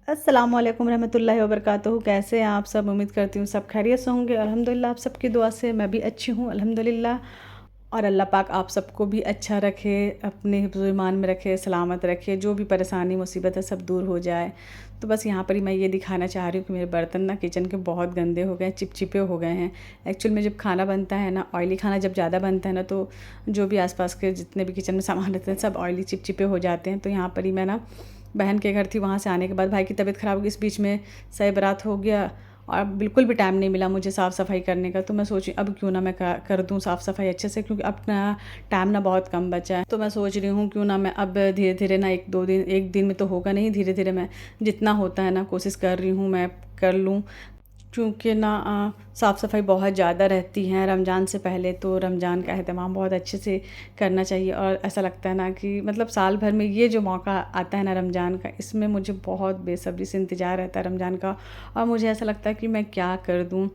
अस्सलामुअलैकुम रहमतुल्लाहि व बरकातुहू। कैसे हैं आप सब? उम्मीद करती हूँ सब खैरियत से होंगे। अल्हम्दुलिल्लाह आप सबकी दुआ से मैं भी अच्छी हूँ अल्हम्दुलिल्लाह। और अल्लाह पाक आप सबको भी अच्छा रखे, अपने हिफ्ज़ ईमान में रखे, सलामत रखे, जो भी परेशानी मुसीबत है सब दूर हो जाए। तो बस यहाँ पर ही मैं ये दिखाना चाह रही हूँ कि मेरे बर्तन ना किचन के बहुत गंदे हो गए, चिपचिपे हो गए हैं। एक्चुअल में जब खाना बनता है ना, ऑयली खाना जब ज़्यादा बनता है ना, तो जो भी आसपास के जितने भी किचन में सामान रहते हैं सब ऑयली चिपचिपे हो जाते हैं। तो यहाँ पर ही मैं ना बहन के घर थी, वहाँ से आने के बाद भाई की तबीयत ख़राब हो गई, इस बीच में सही बारात हो गया और बिल्कुल भी टाइम नहीं मिला मुझे साफ़ सफाई करने का। तो मैं सोची अब क्यों ना मैं कर दूँ साफ़ सफाई अच्छे से, क्योंकि अब ना टाइम ना बहुत कम बचा है। तो मैं सोच रही हूँ क्यों ना मैं अब धीरे धीरे ना एक दिन में तो होगा नहीं, धीरे धीरे मैं जितना होता है ना कोशिश कर रही हूँ मैं कर लूँ। क्योंकि ना साफ़ सफाई बहुत ज़्यादा रहती है रमज़ान से पहले, तो रमज़ान का अहतमाम बहुत अच्छे से करना चाहिए। और ऐसा लगता है ना कि मतलब साल भर में ये जो मौका आता है ना रमज़ान का, इसमें मुझे बहुत बेसब्री से इंतज़ार रहता है रमज़ान का। और मुझे ऐसा लगता है कि मैं क्या कर दूँ।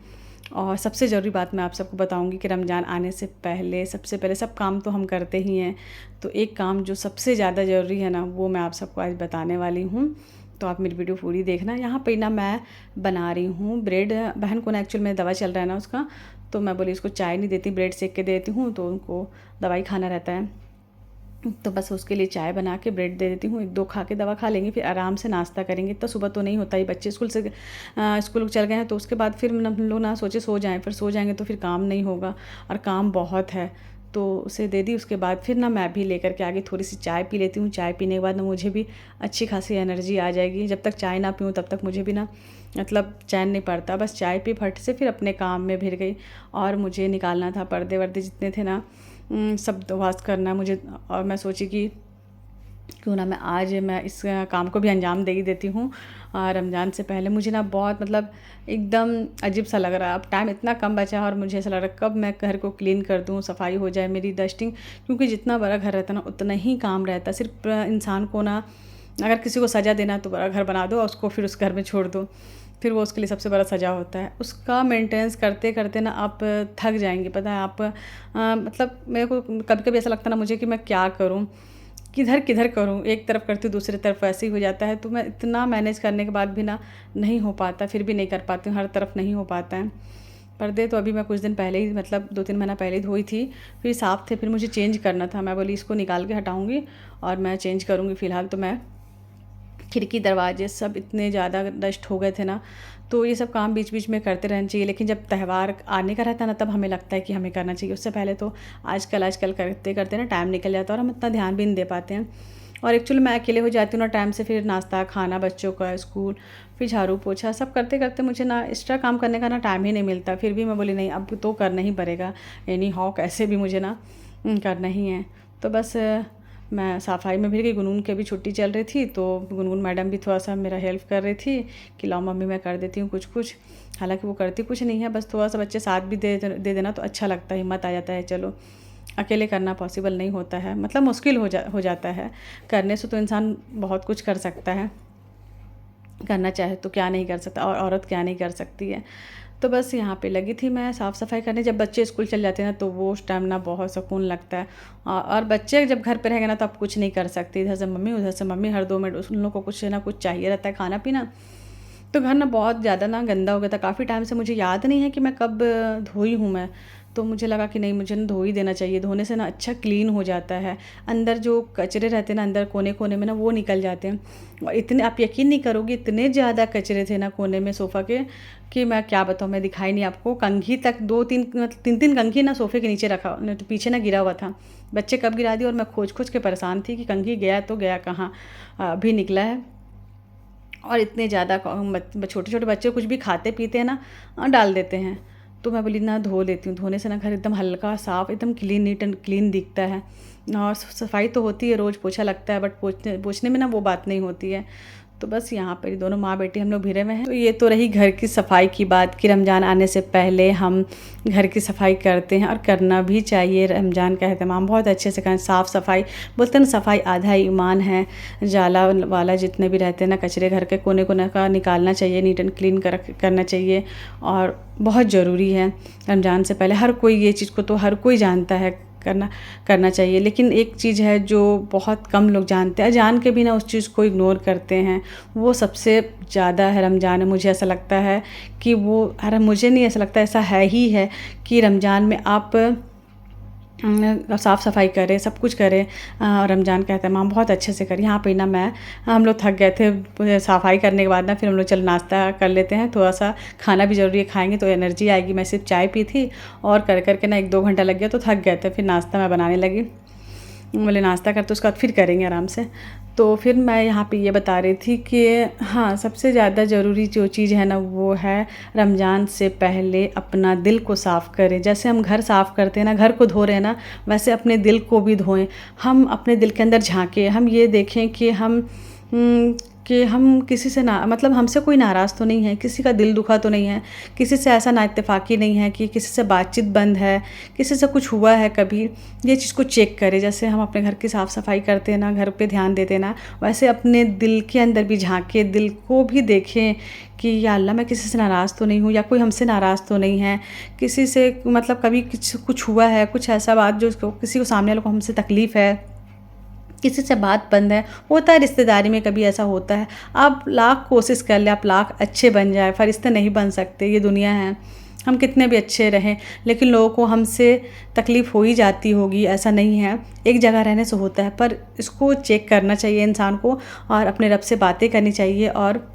और सबसे ज़रूरी बात मैं आप सबको बताऊंगी कि रमज़ान आने से पहले सबसे पहले सब काम तो हम करते ही हैं, तो एक काम जो सबसे ज़्यादा ज़रूरी है ना वो मैं आप सबको आज बताने वाली हूँ। तो आप मेरी वीडियो पूरी देखना। यहाँ पे ना मैं बना रही हूँ ब्रेड। बहन को ना एक्चुअल में दवा चल रहा है ना उसका, तो मैं बोली इसको चाय नहीं देती, ब्रेड सेक के देती हूँ, तो उनको दवाई खाना रहता है। तो बस उसके लिए चाय बना के ब्रेड दे देती हूँ, एक दो खा के दवा खा लेंगे, फिर आराम से नाश्ता करेंगे। इतना सुबह तो नहीं होता ही, बच्चे स्कूल चल गए हैं, तो उसके बाद फिर हम लोग ना सोचे सो जाएं, फिर सो जाएंगे तो फिर काम नहीं होगा और काम बहुत है। तो उसे दे दी, उसके बाद फिर ना मैं भी लेकर के आगे थोड़ी सी चाय पी लेती हूँ। चाय पीने के बाद ना मुझे भी अच्छी खासी एनर्जी आ जाएगी। जब तक चाय ना पीऊँ तब तक मुझे भी ना मतलब चैन नहीं पड़ता। बस चाय पी फट से फिर अपने काम में भिड़ गई। और मुझे निकालना था पर्दे वर्दे जितने थे ना, सब वॉश करना मुझे। और मैं सोची कि क्यों ना मैं इस काम को भी अंजाम दे ही देती हूँ रमज़ान से पहले। मुझे ना बहुत मतलब एकदम अजीब सा लग रहा है, अब टाइम इतना कम बचा है और मुझे ऐसा लग रहा है कब मैं घर को क्लीन कर दूँ, सफाई हो जाए मेरी, डस्टिंग। क्योंकि जितना बड़ा घर रहता है ना उतना ही काम रहता है। सिर्फ इंसान को ना अगर किसी को सज़ा देना तो बड़ा घर बना दो और उसको फिर उस घर में छोड़ दो, फिर वो उसके लिए सबसे बड़ा सज़ा होता है। उसका मेंटेनेंस करते करते ना आप थक जाएंगे। पता है आप मतलब मेरे को कभी कभी ऐसा लगता है ना मुझे कि मैं क्या करूँ, किधर किधर करूँ, एक तरफ करती हूँ दूसरी तरफ वैसे ही हो जाता है। तो मैं इतना मैनेज करने के बाद भी ना नहीं हो पाता, फिर भी नहीं कर पाती हूँ, हर तरफ नहीं हो पाता है। पर्दे तो अभी मैं कुछ दिन पहले ही मतलब 2-3 महीना पहले ही धोई थी, फिर साफ़ थे, फिर मुझे चेंज करना था। मैं बोली इसको निकाल के हटाऊँगी और मैं चेंज करूँगी। फ़िलहाल तो मैं खिड़की दरवाजे सब इतने ज़्यादा डस्ट हो गए थे ना, तो ये सब काम बीच बीच में करते रहना चाहिए। लेकिन जब त्यौहार आने का रहता है ना तब हमें लगता है कि हमें करना चाहिए, उससे पहले तो आजकल करते करते ना टाइम निकल जाता है और हम इतना ध्यान भी नहीं दे पाते हैं। और एक्चुअली मैं अकेले हो जाती हूँ ना टाइम से, फिर नाश्ता खाना, बच्चों का स्कूल, फिर झाड़ू पोछा सब करते करते मुझे ना एक्स्ट्रा काम करने का ना टाइम ही नहीं मिलता। फिर भी मैं बोली नहीं अब तो करना ही पड़ेगा, एनी हाउ कैसे भी मुझे ना करना ही है। तो बस मैं सफाई में भी गई। गुनगुन की भी छुट्टी चल रही थी, तो गुनगुन मैडम भी थोड़ा सा मेरा हेल्प कर रही थी कि लाओ मम्मी मैं कर देती हूँ कुछ कुछ। हालांकि वो करती कुछ नहीं है, बस थोड़ा सा बच्चे साथ भी दे देना तो अच्छा लगता है, हिम्मत आ जाता है। चलो अकेले करना पॉसिबल नहीं होता है, मतलब मुश्किल हो जाता है। करने से तो इंसान बहुत कुछ कर सकता है, करना चाहे तो क्या नहीं कर सकता, और औरत क्या नहीं कर सकती है। तो बस यहाँ पे लगी थी मैं साफ़ सफाई करने। जब बच्चे स्कूल चल जाते हैं ना तो वो उस टाइम ना बहुत सुकून लगता है। और बच्चे जब घर पे रहेंगे ना तो आप कुछ नहीं कर सकते, इधर से मम्मी उधर से मम्मी, हर 2 मिनट उन लोग को कुछ ना कुछ चाहिए रहता है, खाना पीना। तो घर ना बहुत ज़्यादा ना गंदा हो गया था काफ़ी टाइम से। मुझे याद नहीं है कि मैं कब धोई हूँ मैं, तो मुझे लगा कि नहीं मुझे ना धो ही देना चाहिए। धोने से ना अच्छा क्लीन हो जाता है, अंदर जो कचरे रहते हैं ना अंदर कोने कोने में ना वो निकल जाते हैं। और इतने आप यकीन नहीं करोगे इतने ज़्यादा कचरे थे ना कोने में सोफ़ा के कि मैं क्या बताऊँ, मैं दिखाई नहीं आपको। कंघी तक 2-3 मतलब 3-3 कंघी ना सोफ़े के नीचे रखा, नहीं तो पीछे ना गिरा हुआ था। बच्चे कब गिरा दिए और मैं खोज खोज के परेशान थी कि कंघी गया तो गया कहाँ, अभी निकला है। और इतने ज़्यादा छोटे छोटे बच्चे कुछ भी खाते पीते हैं ना डाल देते हैं। तो मैं बोली ना धो लेती हूँ, धोने से ना घर एकदम हल्का साफ़ एकदम क्लीन नीट एंड क्लीन दिखता है। और सफाई तो होती है, रोज़ पोछा लगता है, बट पोछने में ना वो बात नहीं होती है। तो बस यहाँ पर दोनों माँ बेटी हम लोग भिड़े हुए हैं। तो ये तो रही घर की सफाई की बात कि रमज़ान आने से पहले हम घर की सफाई करते हैं और करना भी चाहिए। रमज़ान का अहतमाम बहुत अच्छे से करें, साफ़ सफाई बोलते हैं ना, सफाई आधा ईमान है। जाला वाला जितने भी रहते हैं ना कचरे घर के कोने कोने का निकालना चाहिए, नीट एंड क्लीन करना चाहिए। और बहुत ज़रूरी है रमज़ान से पहले, हर कोई ये चीज़ को तो हर कोई जानता है करना करना चाहिए। लेकिन एक चीज़ है जो बहुत कम लोग जानते हैं, जान के भी ना उस चीज़ को इग्नोर करते हैं, वो सबसे ज़्यादा है रमज़ान में। मुझे ऐसा लगता है कि वो, अरे मुझे नहीं ऐसा लगता, ऐसा है ही है कि रमज़ान में आप साफ़ सफाई करें, सब कुछ करें। रमज़ान का एहतमाम बहुत अच्छे से करें। यहाँ पे ना हम लोग थक गए थे सफाई करने के बाद ना, फिर हम लोग चलो नाश्ता कर लेते हैं, थोड़ा सा खाना भी ज़रूरी है, खाएंगे तो एनर्जी आएगी। मैं सिर्फ चाय पी थी और कर करके ना 1-2 घंटा लग गया तो थक गए थे। फिर नाश्ता मैं बनाने लगी, बोले नाश्ता करते उसके बाद फिर करेंगे आराम से। तो फिर मैं यहाँ पे ये बता रही थी कि हाँ, सबसे ज़्यादा ज़रूरी जो चीज़ है ना वो है रमज़ान से पहले अपना दिल को साफ़ करें। जैसे हम घर साफ़ करते हैं ना, घर को धो रहे हैं ना, वैसे अपने दिल को भी धोएं। हम अपने दिल के अंदर झांकें, हम ये देखें कि हम किसी से ना, मतलब हमसे कोई नाराज़ तो नहीं है, किसी का दिल दुखा तो नहीं है, किसी से ऐसा नाइत्तेफाकी नहीं है कि किसी से बातचीत बंद है, किसी से कुछ हुआ है कभी। ये चीज़ को चेक करें। जैसे हम अपने घर की साफ़ सफाई करते हैं ना, घर पे ध्यान देते हैं ना, वैसे अपने दिल के अंदर भी झांके, दिल को भी देखें कि या अल्लाह मैं किसी से नाराज़ तो नहीं हूँ, या कोई हमसे नाराज़ तो नहीं है, किसी से मतलब कभी कुछ हुआ है, कुछ ऐसा बात जो किसी को सामने वाले को हमसे तकलीफ़ है, किसी से बात बंद है। होता है रिश्तेदारी में कभी ऐसा होता है। आप लाख कोशिश कर ले, आप लाख अच्छे बन जाए, फरिश्ते नहीं बन सकते, ये दुनिया है। हम कितने भी अच्छे रहें लेकिन लोगों को हमसे तकलीफ़ हो ही जाती होगी, ऐसा नहीं है, एक जगह रहने से होता है। पर इसको चेक करना चाहिए इंसान को और अपने रब से बातें करनी चाहिए और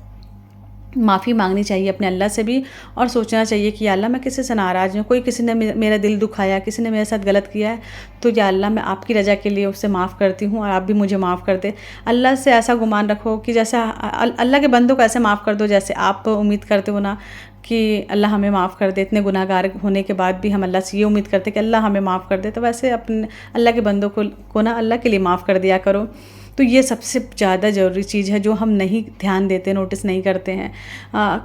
माफ़ी मांगनी चाहिए अपने अल्लाह से भी, और सोचना चाहिए कि या अल्लाह मैं किसी से नाराज़ हूँ, कोई किसी ने मेरा दिल दुखाया, किसी ने मेरे साथ गलत किया है, तो या अल्लाह मैं आपकी रज़ा के लिए उससे माफ़ करती हूँ और आप भी मुझे माफ़ कर दे। अल्लाह से ऐसा गुमान रखो कि जैसे अल्लाह के बंदों को ऐसे माफ़ कर दो जैसे आप उम्मीद करते हो ना कि अल्लाह हमें माफ़ कर दे। इतने गुनाहगार होने के बाद भी हम अल्लाह से ये उम्मीद करते कि अल्लाह हमें माफ़ कर दे, तो वैसे अपने अल्लाह के बंदों को ना अल्लाह के लिए माफ़ कर दिया करो। तो ये सबसे ज़्यादा ज़रूरी चीज़ है जो हम नहीं ध्यान देते, नोटिस नहीं करते हैं।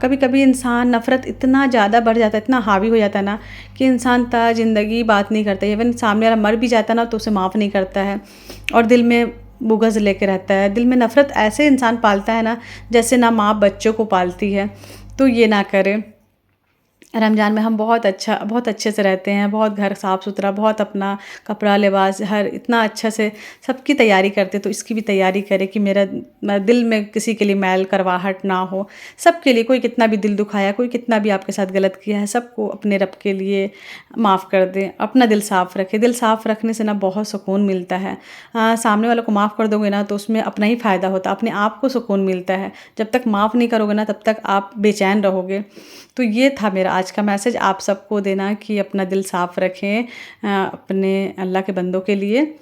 कभी कभी इंसान नफ़रत इतना ज़्यादा बढ़ जाता है, इतना हावी हो जाता है ना कि इंसान ज़िंदगी बात नहीं करता। इवन सामने वाला मर भी जाता है ना तो उसे माफ़ नहीं करता है और दिल में बुग़्ज़ लेके रहता है, दिल में नफ़रत ऐसे इंसान पालता है ना जैसे ना माँ बच्चों को पालती है। तो ये ना करें। रमज़ान में हम बहुत अच्छे से रहते हैं, बहुत घर साफ़ सुथरा, बहुत अपना कपड़ा लिबास हर इतना अच्छा से सबकी तैयारी करते। तो इसकी भी तैयारी करें कि मेरा दिल में किसी के लिए मैल करवाहट ना हो। सबके लिए, कोई कितना भी दिल दुखाया, कोई कितना भी आपके साथ गलत किया है, सबको अपने रब के लिए माफ़ कर दें। अपना दिल साफ़ रखें। दिल साफ़ रखने से ना बहुत सुकून मिलता है। सामने वालों को माफ़ कर दोगे ना तो उसमें अपना ही फ़ायदा होता है, अपने आप को सुकून मिलता है। जब तक माफ़ नहीं करोगे ना तब तक आप बेचैन रहोगे। तो ये था मेरा आज का मैसेज आप सबको देना कि अपना दिल साफ़ रखें अपने अल्लाह के बंदों के लिए।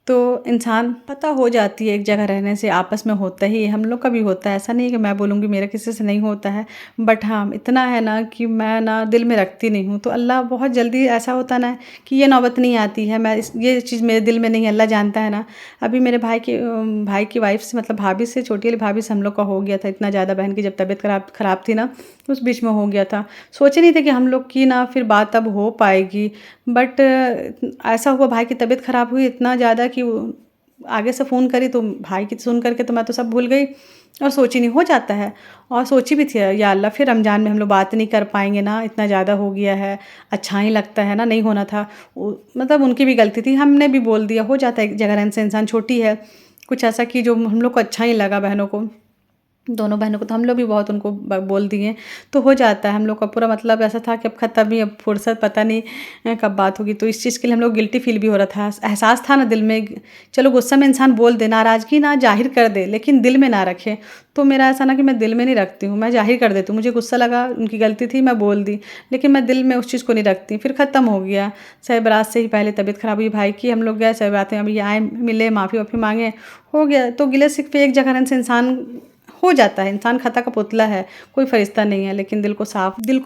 तो इंसान पता हो जाती है, एक जगह रहने से आपस में होता ही है, हम लोग का भी होता है। ऐसा नहीं है कि मैं बोलूँगी मेरा किसी से नहीं होता है, बट हाँ इतना है ना कि मैं ना दिल में रखती नहीं हूँ। तो अल्लाह बहुत जल्दी ऐसा होता ना कि ये नौबत नहीं आती है, ये चीज़ मेरे दिल में नहीं है, अल्लाह जानता है ना। अभी मेरे भाई की वाइफ से, मतलब भाभी से, छोटी वाली भाभी से हम लोग का हो गया था इतना ज़्यादा। बहन की जब तबीयत ख़राब थी ना उस बीच में हो गया था। सोचे नहीं थे कि हम लोग की ना फिर बात अब हो पाएगी, बट ऐसा हुआ, भाई की तबीयत ख़राब हुई इतना ज़्यादा कि आगे से फ़ोन करी तो भाई की सुन करके तो मैं तो सब भूल गई और सोची नहीं, हो जाता है। और सोची भी थी या अल्लाह फिर रमज़ान में हम लोग बात नहीं कर पाएंगे ना, इतना ज़्यादा हो गया है, अच्छा ही लगता है ना, नहीं होना था। मतलब उनकी भी गलती थी, हमने भी बोल दिया, हो जाता है एक जगह रहने से। इंसान छोटी है, कुछ ऐसा कि जो हम लोग को अच्छा ही लगा, बहनों को, दोनों बहनों को, तो हम लोग भी बहुत उनको बोल दिए, तो हो जाता है। हम लोग का पूरा मतलब ऐसा था कि अब ख़त्म ही, अब फुर्सत, पता नहीं कब बात होगी। तो इस चीज़ के लिए हम लोग गिल्टी फील भी हो रहा था, एहसास था ना दिल में। चलो गुस्सा में इंसान बोल दे, नाराज़गी ना जाहिर कर दे, लेकिन दिल में ना रखे। तो मेरा ऐसा ना कि मैं दिल में नहीं रखती हूँ, मैं जाहिर कर देती हूँ। मुझे गुस्सा लगा, उनकी गलती थी, मैं बोल दी, लेकिन मैं दिल में उस चीज़ को नहीं रखती। फिर ख़त्म हो गया। शब बारात से ही पहले तबीयत ख़राब हुई भाई की, हम लोग गए शब बारात में, अभी आए, मिले, माफ़ी वाफ़ी मांगे, हो गया। तो गिले शिकवे एक जगह रहने से इंसान हो जाता है। इंसान खता का पुतला है, कोई फरिश्ता नहीं है। लेकिन दिल को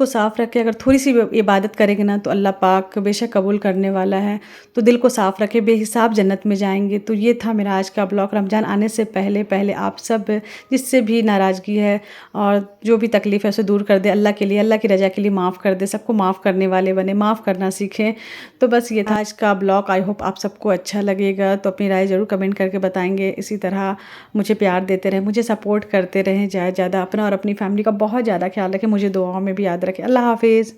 साफ़ रख के अगर थोड़ी सी इबादत करेंगे ना तो अल्लाह पाक बेशक कबूल करने वाला है। तो दिल को साफ़ रखें, बेहिसाब जन्नत में जाएंगे। तो ये था मेरा आज का ब्लॉग। रमज़ान आने से पहले आप सब जिससे भी नाराज़गी है और जो भी तकलीफ़ है उसे दूर कर दे, अल्लाह के लिए, अल्लाह की रज़ा के लिए माफ़ कर दे, सबको माफ़ करने वाले बने, माफ़ करना सीखें। तो बस ये था आज का ब्लॉग। आई होप आप सबको अच्छा लगेगा। तो अपनी राय ज़रूर कमेंट करके बताएंगे। इसी तरह मुझे प्यार देते रहें, मुझे सपोर्ट करते रहें। ज़्यादा अपना और अपनी फैमिली का बहुत ज़्यादा ख्याल रखें। मुझे दुआओं में भी याद रखें। अल्लाह हाफ़िज़।